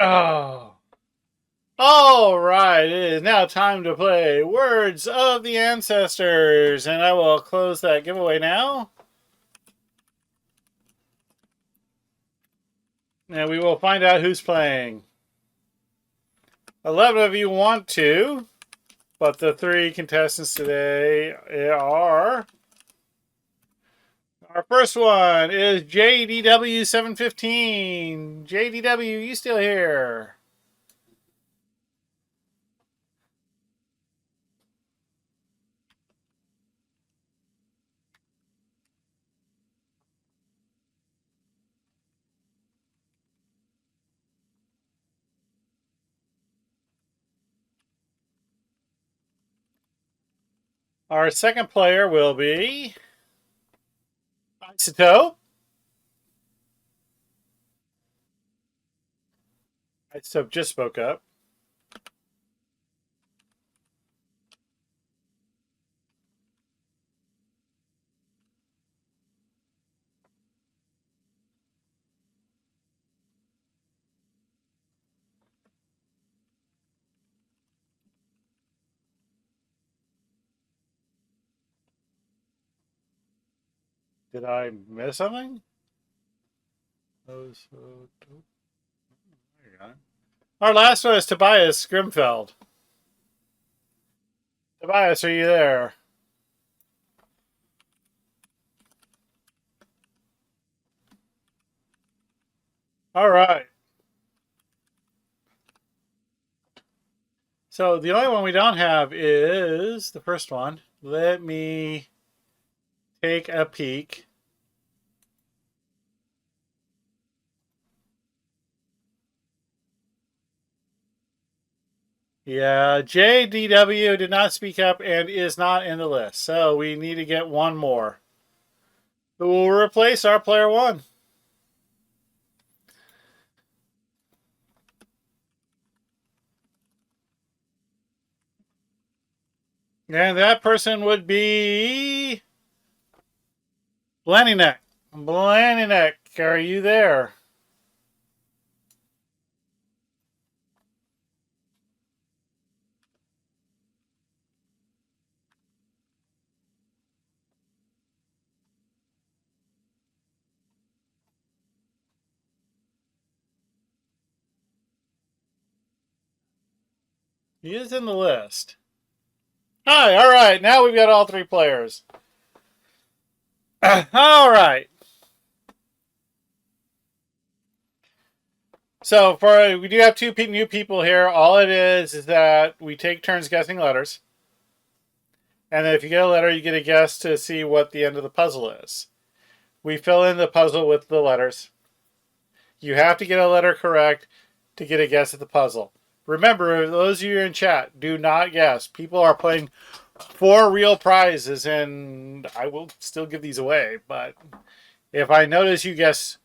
Oh. All right, it is now time to play Words of the Ancestors, and I will close that giveaway now. And we will find out who's playing. 11 of you want to, but the 3 contestants today are... Our first one is JDW715. JDW, you still here? Our second player will be Isotope. Isotope just spoke up. Did I miss something? Our last one is Tobias Grimfeld. Tobias, are you there? All right. So the only one we don't have is the first one. Let me take a peek. Yeah, JDW did not speak up and is not in the list. So we need to get one more. Who will replace our player 1? And that person would be Blannyneck. Blannyneck, are you there? He is in the list. Hi, all right. Now we've got all 3 players. All right. So we do have 2 new people here. All it is that we take turns guessing letters. And then if you get a letter, you get a guess to see what the end of the puzzle is. We fill in the puzzle with the letters. You have to get a letter correct to get a guess at the puzzle. Remember, those of you in chat, do not guess. People are playing for real prizes, and I will still give these away. But if I notice you guess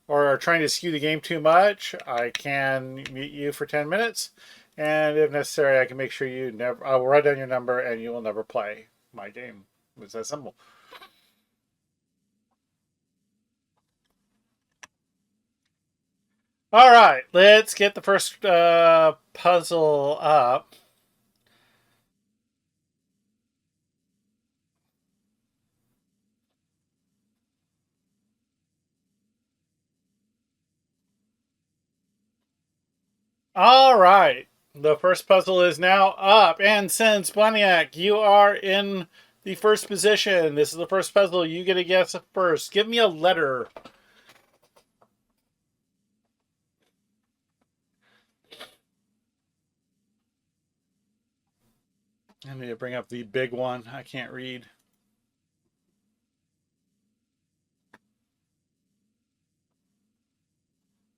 or are trying to skew the game too much, I can mute you for 10 minutes. And if necessary, I can make sure you never... I will write down your number and you will never play my game. It's that simple. All right, let's get the first puzzle up. All right, the first puzzle is now up. And since Blaniak, you are in the first position, this is the first puzzle. You get a guess first. Give me a letter. I need to bring up the big one. I can't read.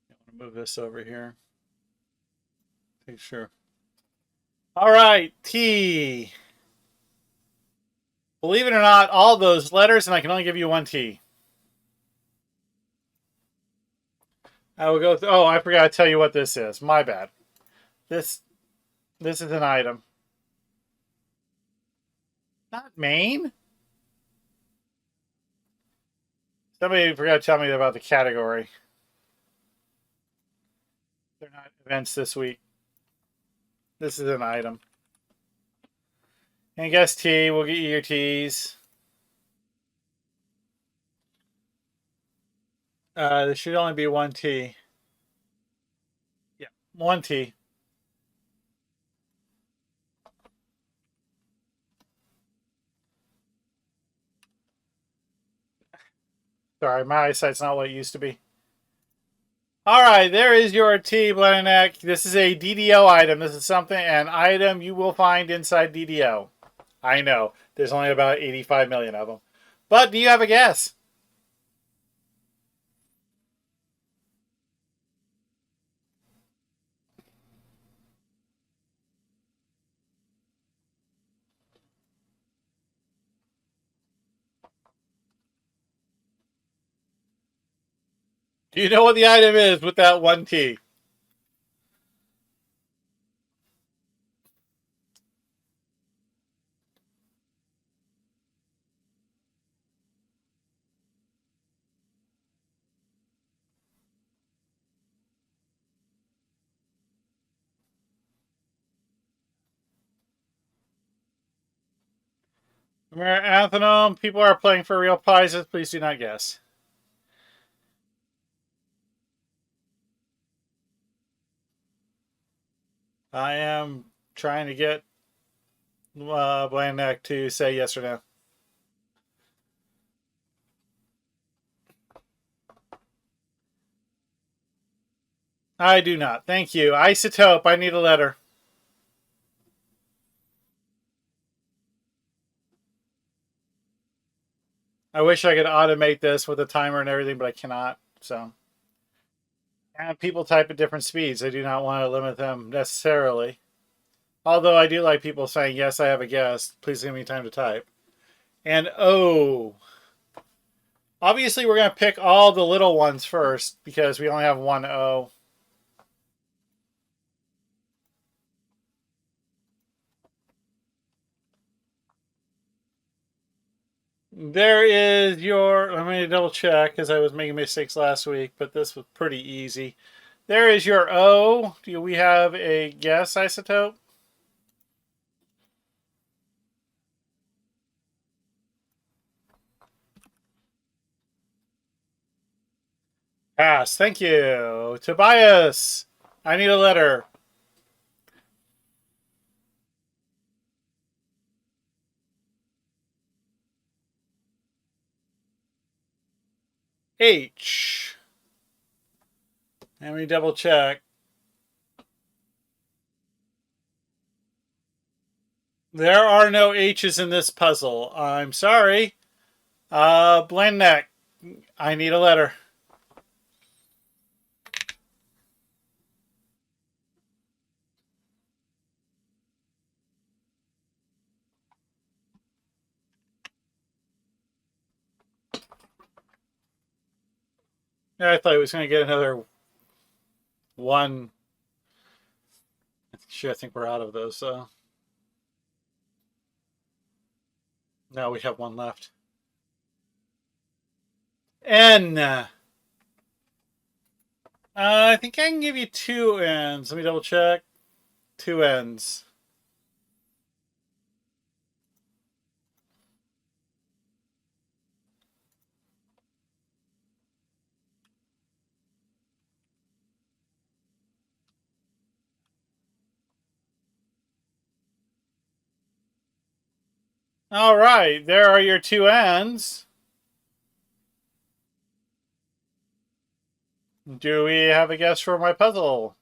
I want to move this over here. Make sure. All right, T. Believe it or not, all those letters, and I can only give you one T. I will go. Oh, I forgot to tell you what this is. My bad. This is an item. Not Maine. Somebody forgot to tell me about the category. They're not events this week. This is an item. And guess T. We'll get you your T's. There should only be one T. Yeah, one T. Sorry, my eyesight's not what it used to be. All right, there is your T, Blenneck. This is a DDO item. This is an item you will find inside DDO. I know, there's only about 85 million of them. But do you have a guess? Do you know what the item is with that one T? Anthem, people are playing for real prizes. Please do not guess. I am trying to get Blenneck to say yes or no. I do not. Thank you. Isotope, I need a letter. I wish I could automate this with a timer and everything, but I cannot. So, and people type at different speeds. I do not want to limit them necessarily. Although I do like people saying, yes, I have a guess. Please give me time to type. And O. Obviously, we're going to pick all the little ones first because we only have one O. There is your. Let me double check because I was making mistakes last week, but this was pretty easy. There is your O. Do we have a guess, Isotope? Pass. Thank you. Tobias, I need a letter. H. Let me double check. There are no H's in this puzzle. I'm sorry. Blenneck, I need a letter. Yeah, I thought he was going to get another one. Sure, I think we're out of those. So now we have one left. N. I think I can give you two N's. Let me double check. Two N's. All right, there are your two N's. Do we have a guess for my puzzle?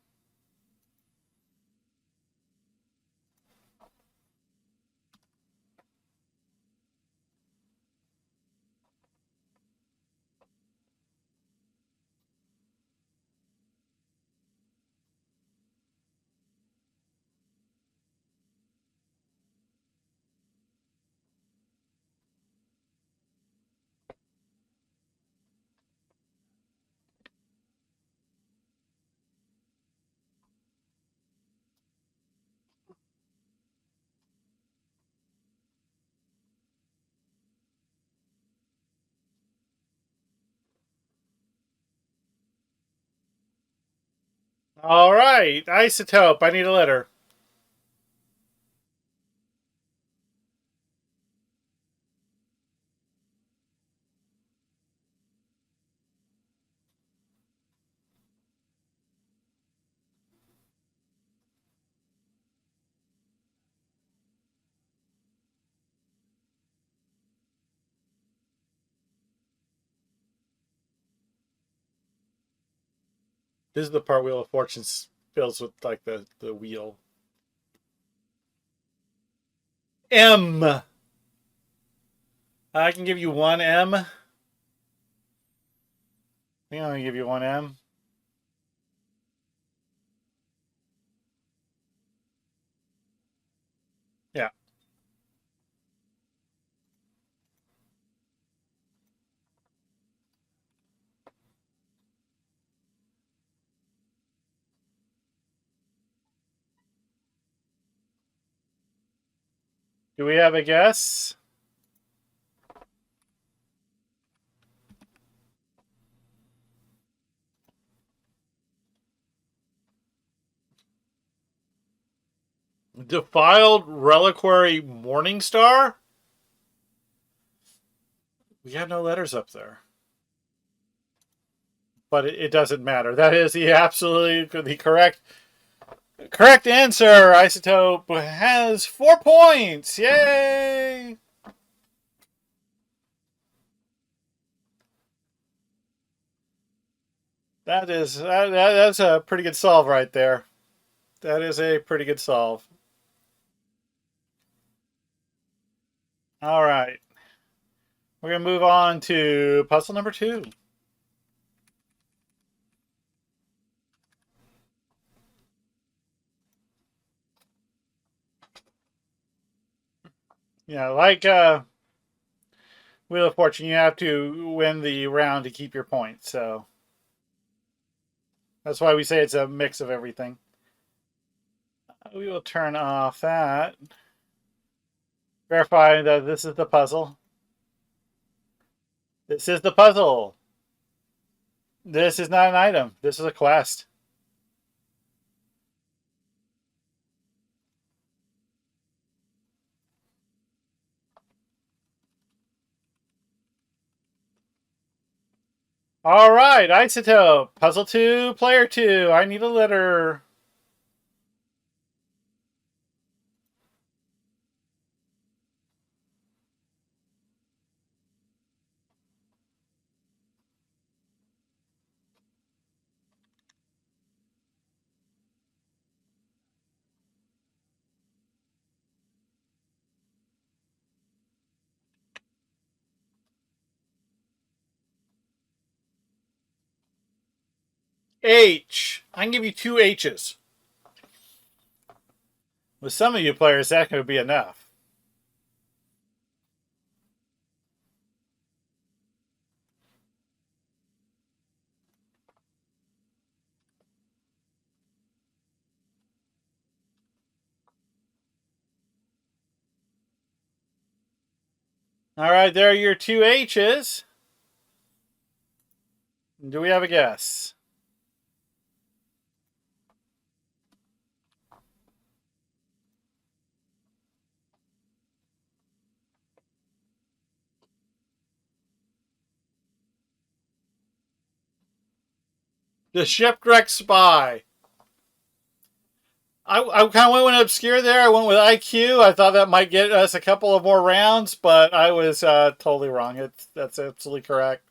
All right, Isotope. I need a letter. This is the part Wheel of Fortune fills with like the wheel. M. I can give you one M. I think I'm gonna give you one M. Yeah. Do we have a guess? Defiled Reliquary Morningstar? We got no letters up there. But it doesn't matter. That is the absolutely the correct answer. Isotope has 4 points. Yay! That's a pretty good solve right there. That is a pretty good solve. All right. We're going to move on to puzzle number 2. Yeah, like Wheel of Fortune, you have to win the round to keep your points. So that's why we say it's a mix of everything. We will turn off that. Verify that this is the puzzle. This is the puzzle. This is not an item. This is a quest. All right, Isotope. Puzzle 2, player 2. I need a letter. H. I can give you 2 H's. With some of you players, that could be enough. All right, there are your 2 H's. Do we have a guess? The Shipwreck Spy. I kind of went obscure there. I went with IQ. I thought that might get us a couple of more rounds, but I was totally wrong. That's absolutely correct.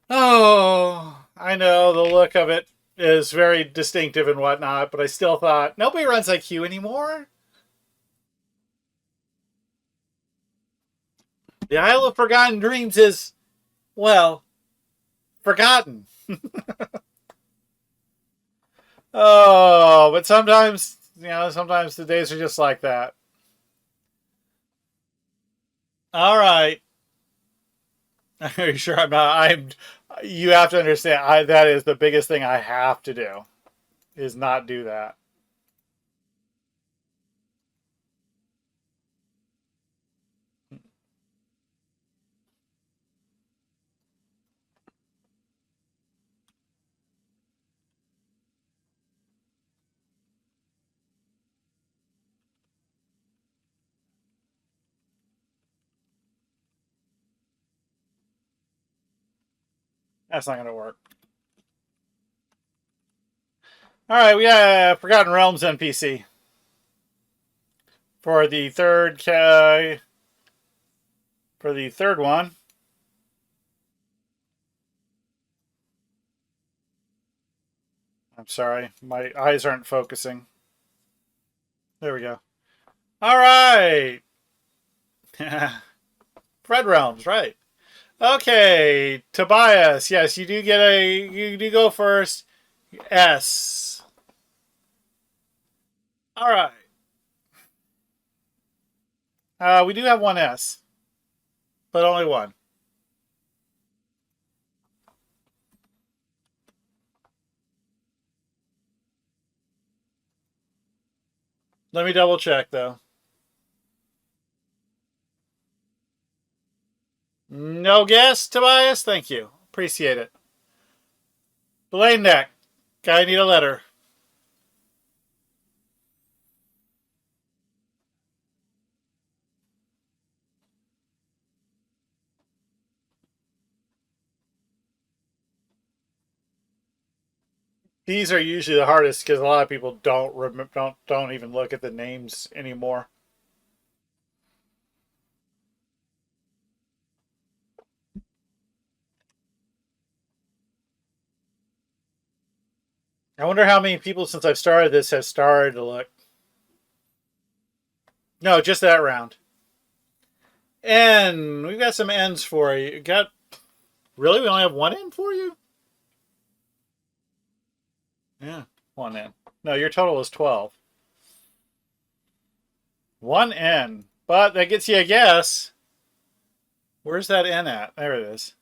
Oh, I know the look of it is very distinctive and whatnot, but I still thought nobody runs IQ anymore. The Isle of Forgotten Dreams is, well, forgotten. Oh, but sometimes, sometimes the days are just like that. All right. Are you sure I'm not? You have to understand, that is the biggest thing I have to do, is not do that. That's not going to work. All right, we have Forgotten Realms NPC for the third one. I'm sorry, my eyes aren't focusing. There we go. All right. Fred Realms, right. Okay, Tobias. Yes, you do go first. S. All right. We do have one S, but only one. Let me double check though. No guess, Tobias. Thank you. Appreciate it. Blaine Neck. Guy need a letter. These are usually the hardest because a lot of people don't even look at the names anymore. I wonder how many people since I've started this have started to look. No, just that round. N. We've got some N's for you. Got really? We only have one N for you? Yeah, one N. No, your total is 12. One N. But that gets you a guess. Where's that N at? There it is.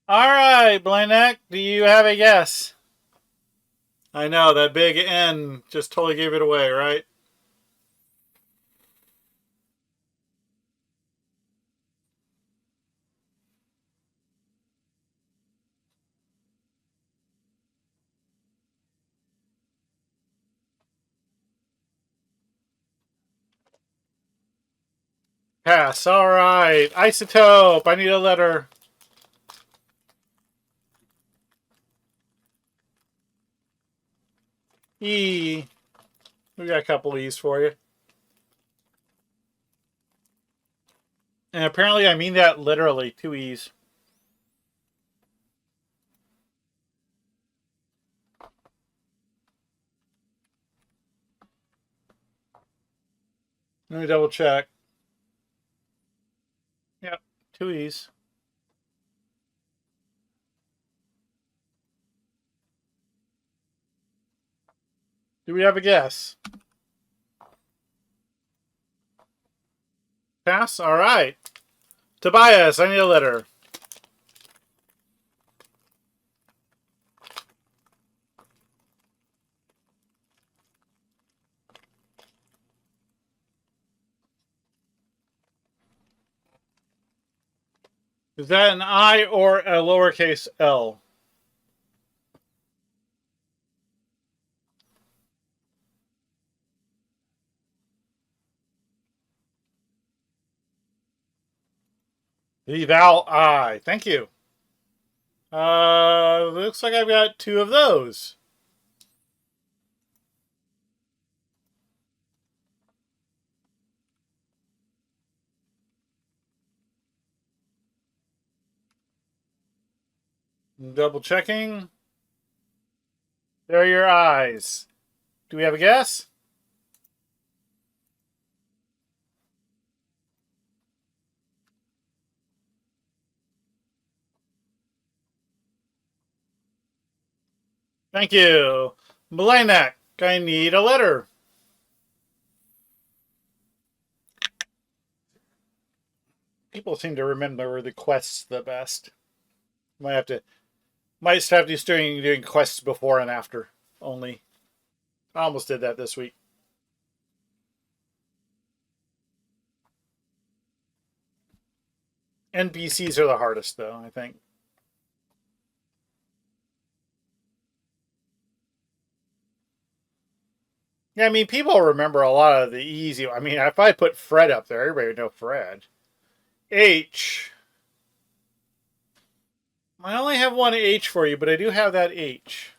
All right, Blanek, do you have a guess? I know, that big N just totally gave it away, right? Pass. All right. Isotope. I need a letter. E. We got a couple E's for you. And apparently I mean that literally. 2 E's. Let me double check. Yep. 2 E's. Do we have a guess? Pass. All right. Tobias, I need a letter. Is that an I or a lowercase L? The vowel I. Thank you. Looks like I've got 2 of those. Double checking. There are your eyes. Do we have a guess? Thank you. Melanek, I need a letter. People seem to remember the quests the best. Might have to start doing quests before and after only. I almost did that this week. NPCs are the hardest though, I think. Yeah, I mean, people remember a lot of the easy. I mean, if I put Fred up there, everybody would know Fred. H. I only have one H for you, but I do have that H.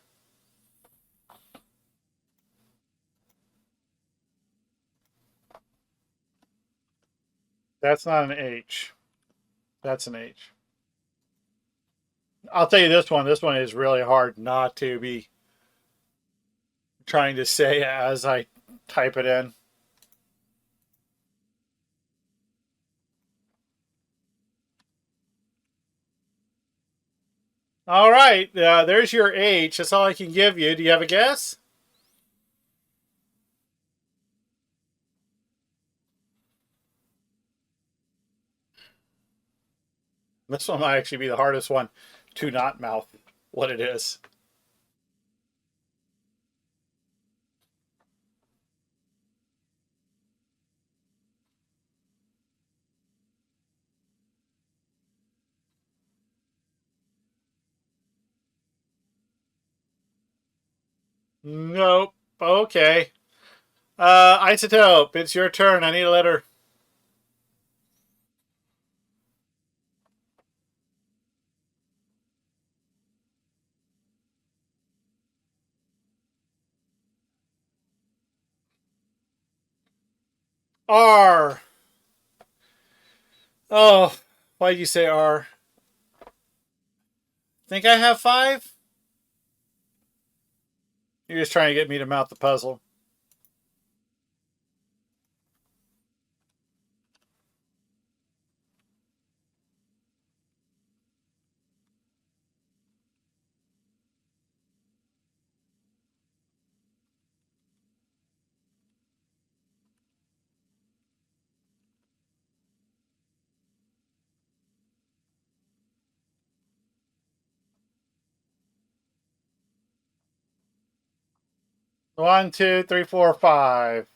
That's not an H. That's an H. I'll tell you this one. This one is really hard not to be trying to say as I type it in. All right, there's your H. That's all I can give you. Do you have a guess? This one might actually be the hardest one to not mouth what it is. Nope. Okay. Isotope, it's your turn. I need a letter. R. Oh, why did you say R? Think I have five? You're just trying to get me to mouth the puzzle. One, two, three, four, five.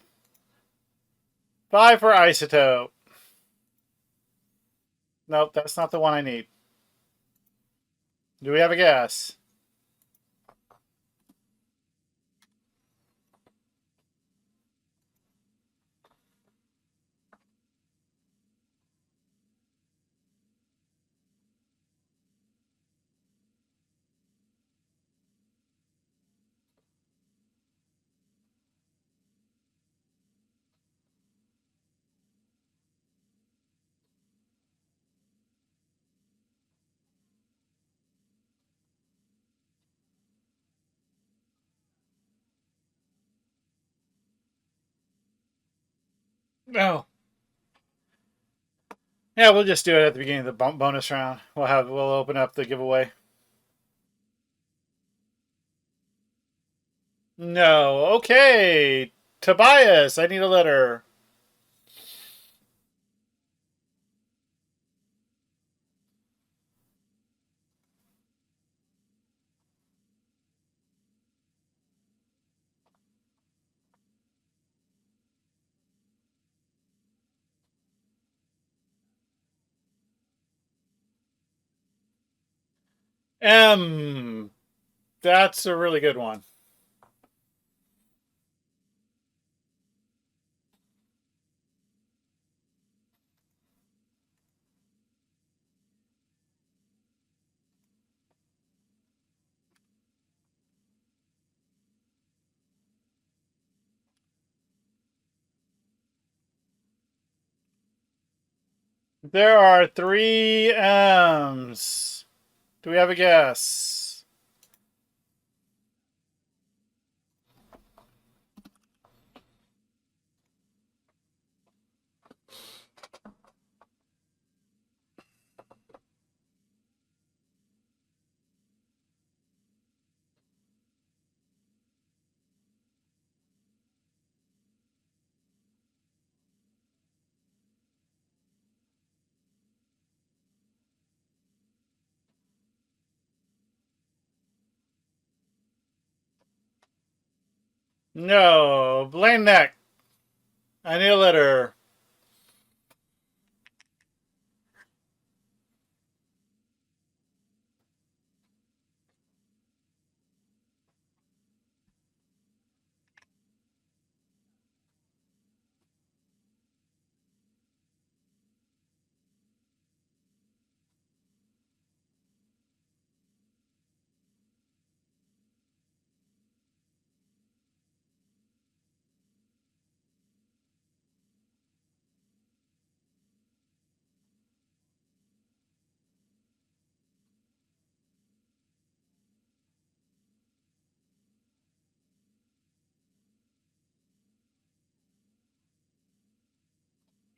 Five for isotope. Nope, that's not the one I need. Do we have a guess? No. Yeah, we'll just do it at the beginning of the bonus round. We'll open up the giveaway. No. Okay. Tobias, I need a letter. M. That's a really good one. There are three M's. Do we have a guess? No. Blaine Neck. I need a letter.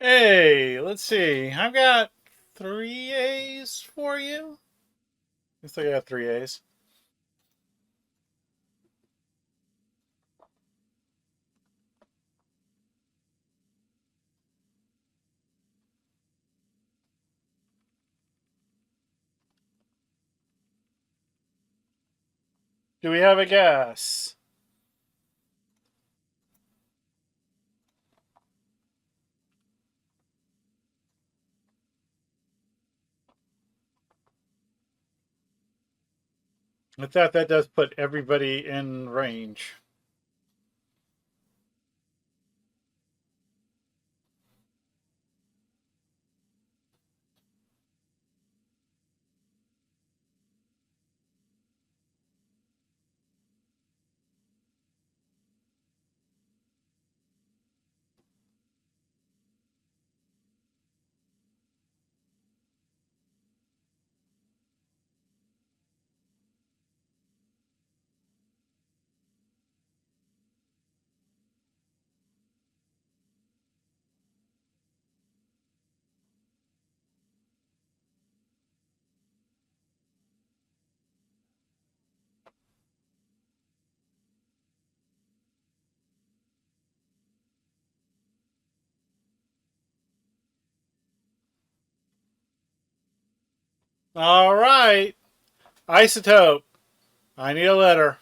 Hey, let's see. I've got 3 A's for you. Looks like I got 3 A's. Do we have a guess? With that, that does put everybody in range. All right. Isotope. I need a letter.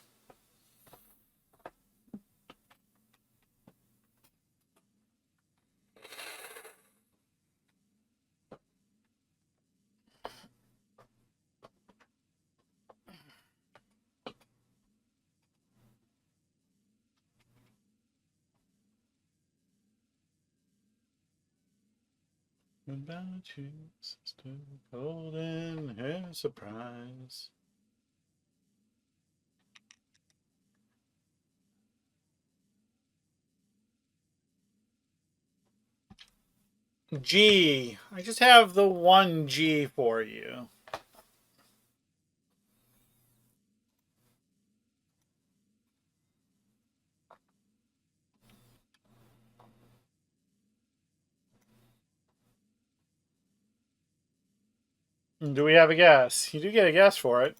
About you, sister, golden hair surprise. G. I just have the one G for you. Do we have a guess? You do get a guess for it.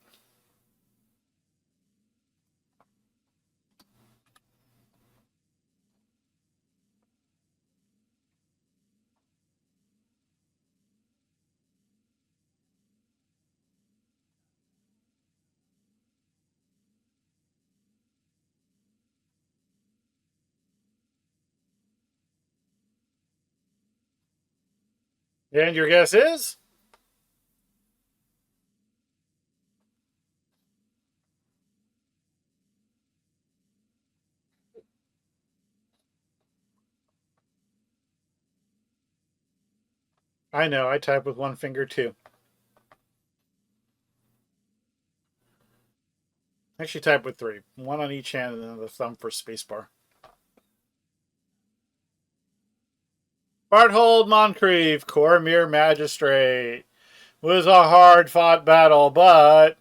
And your guess is? I know, I type with one finger too. Actually, type with three. One on each hand and then the thumb for spacebar. Barthold Moncrief, Cormyr Magistrate. It was a hard fought battle, but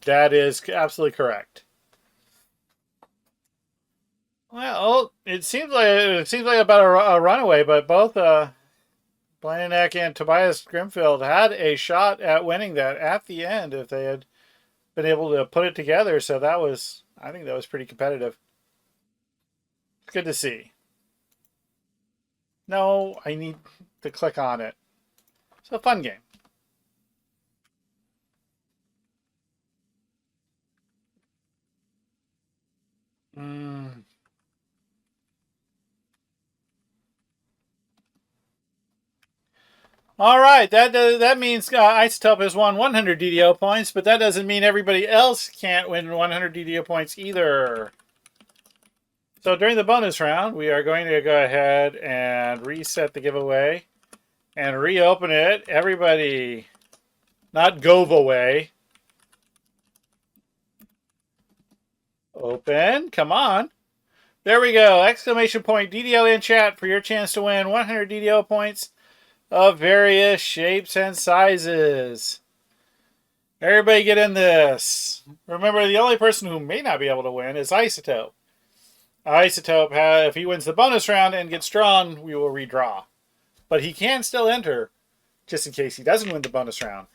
that is absolutely correct. Well, it seems like about a runaway, but both Blanek and Tobias Grimfield had a shot at winning that at the end if they had been able to put it together. So I think that was pretty competitive. It's good to see. No, I need to click on it. It's a fun game. Mm. All right, that means Isotope has won 100 DDO points, but that doesn't mean everybody else can't win 100 DDO points either. So during the bonus round, we are going to go ahead and reset the giveaway and reopen it. Everybody, not gove away. Open, come on. There we go. Exclamation point DDO in chat for your chance to win 100 DDO points of various shapes and sizes. Everybody get in this. Remember, the only person who may not be able to win is Isotope. Isotope, if he wins the bonus round and gets drawn, we will redraw. but he can still enter just in case he doesn't win the bonus round.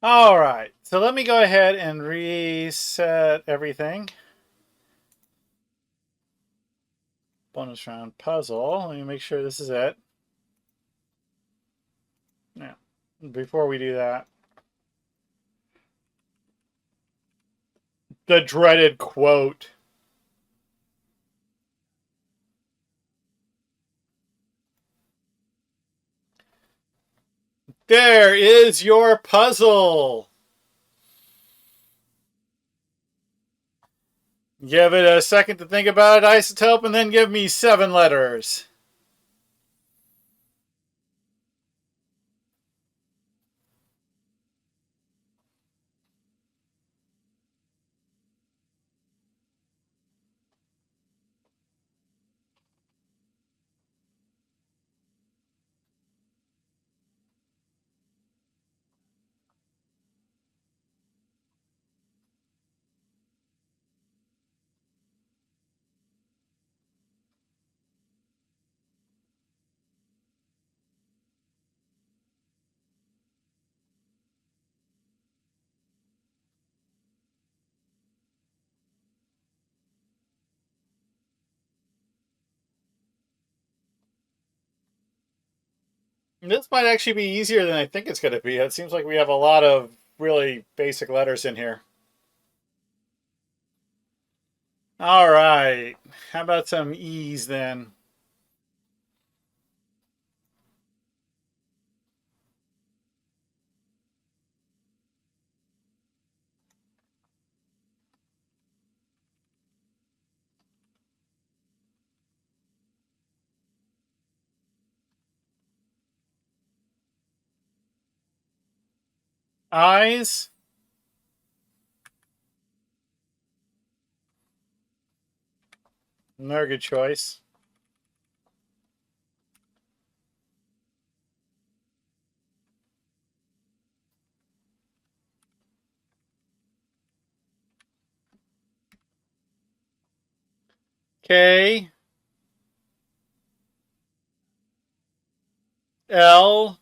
All right, so let me go ahead and reset everything. Bonus round puzzle. Let me make sure this is it. Now, before we do that, the dreaded quote. There is your puzzle. Give it a second to think about it, Isotope, and then give me 7 letters. This might actually be easier than I think it's going to be. It seems like we have a lot of really basic letters in here. All right. How about some E's then? I's. Another good choice. K. L.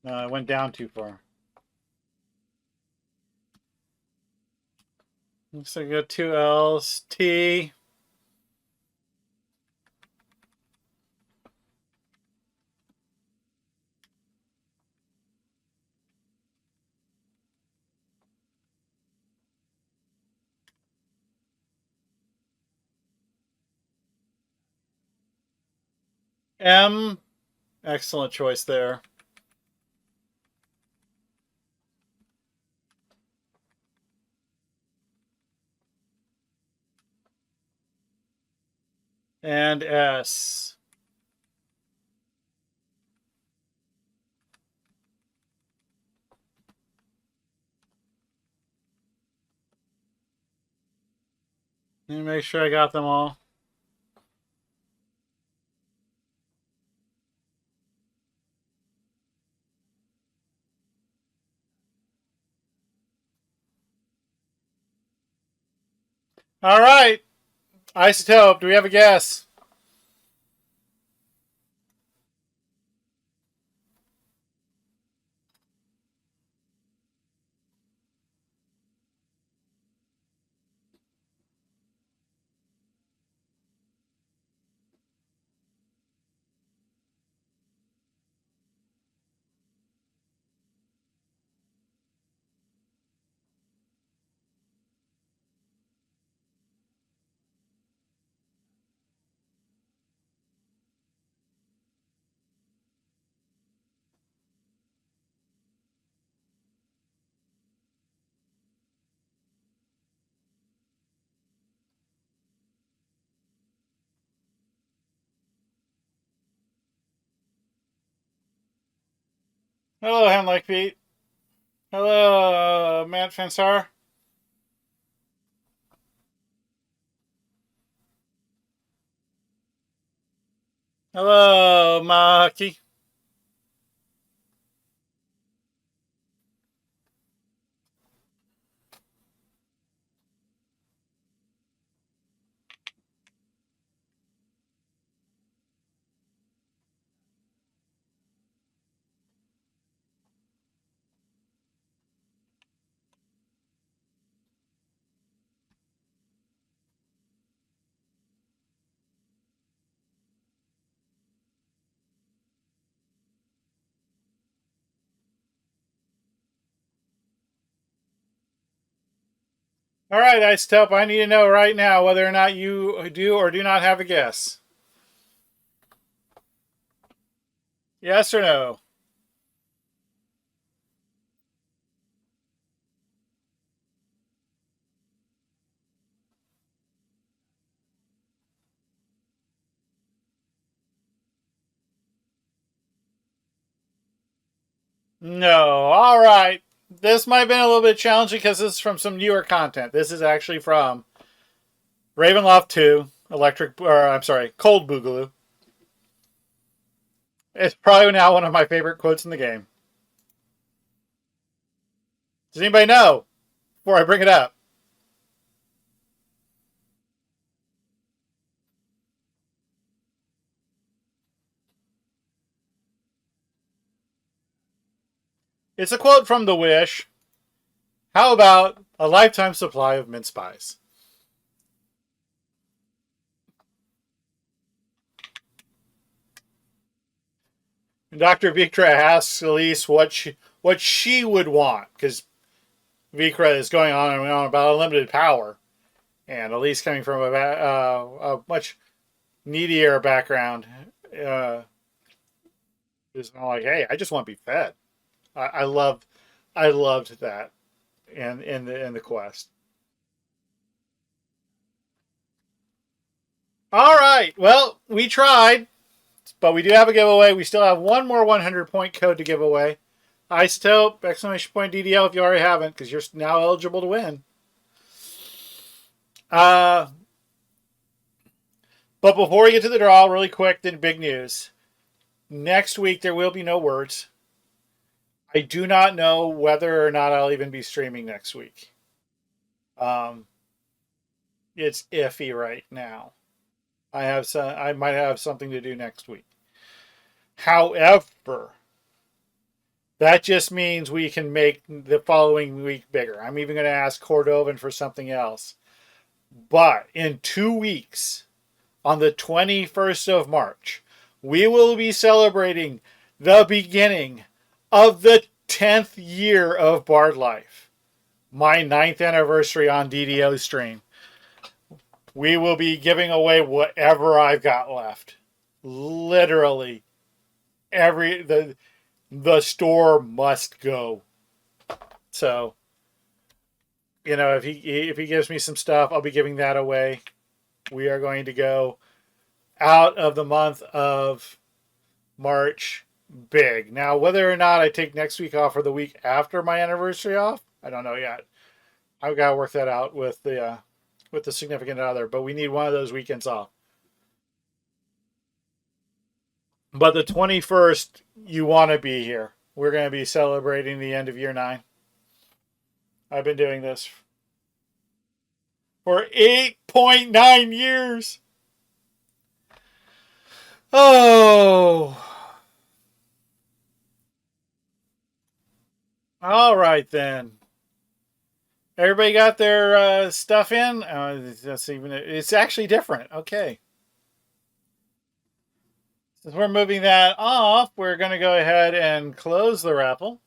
I went down too far. Looks like I got 2 L's. T. M. Excellent choice there. And S. Let me make sure I got them all. All right. Isotope, do we have a guess? Hello, Hand-like Feet. Hello, Matt Fansar. Hello, Maki. All right, Isotope, I need to know right now whether or not you do or do not have a guess. Yes or no? No. All right. This might have been a little bit challenging because this is from some newer content. This is actually from Ravenloft 2, Cold Boogaloo. It's probably now one of my favorite quotes in the game. Does anybody know before I bring it up? It's a quote from The Wish. How about a lifetime supply of mince pies? Dr. Victra asks Elise what she would want because Vicra is going on and on about unlimited power, and Elise coming from a much needier background uh, is like, hey, I just want to be fed. I loved that in the quest. All right, well, we tried, but we do have a giveaway. We still have one more 100-point code to give away. Isotope, exclamation point DDL if you already haven't, because you're now eligible to win. Uh, but before we get to the draw, really quick, then big news. Next week, there will be no words. I do not know whether or not I'll even be streaming next week. Um, it's iffy right now. I might have something to do next week. However, that just means we can make the following week bigger. I'm even going to ask Cordovan for something else. But in 2 weeks, on the 21st of March, we will be celebrating the beginning of the 10th year of Bard Life. My 9th anniversary on DDO stream. We will be giving away whatever I've got left. Literally, the store must go. So, if he gives me some stuff, I'll be giving that away. We are going to go out of the month of March big. Now, whether or not I take next week off or the week after my anniversary off, I don't know yet. I've got to work that out with the significant other, but we need one of those weekends off. But the 21st, you want to be here. We're going to be celebrating the end of year 9. I've been doing this for 8.9 years. Oh. All right then. Everybody got their stuff in? It's actually different. Okay. Since we're moving that off, we're going to go ahead and close the raffle.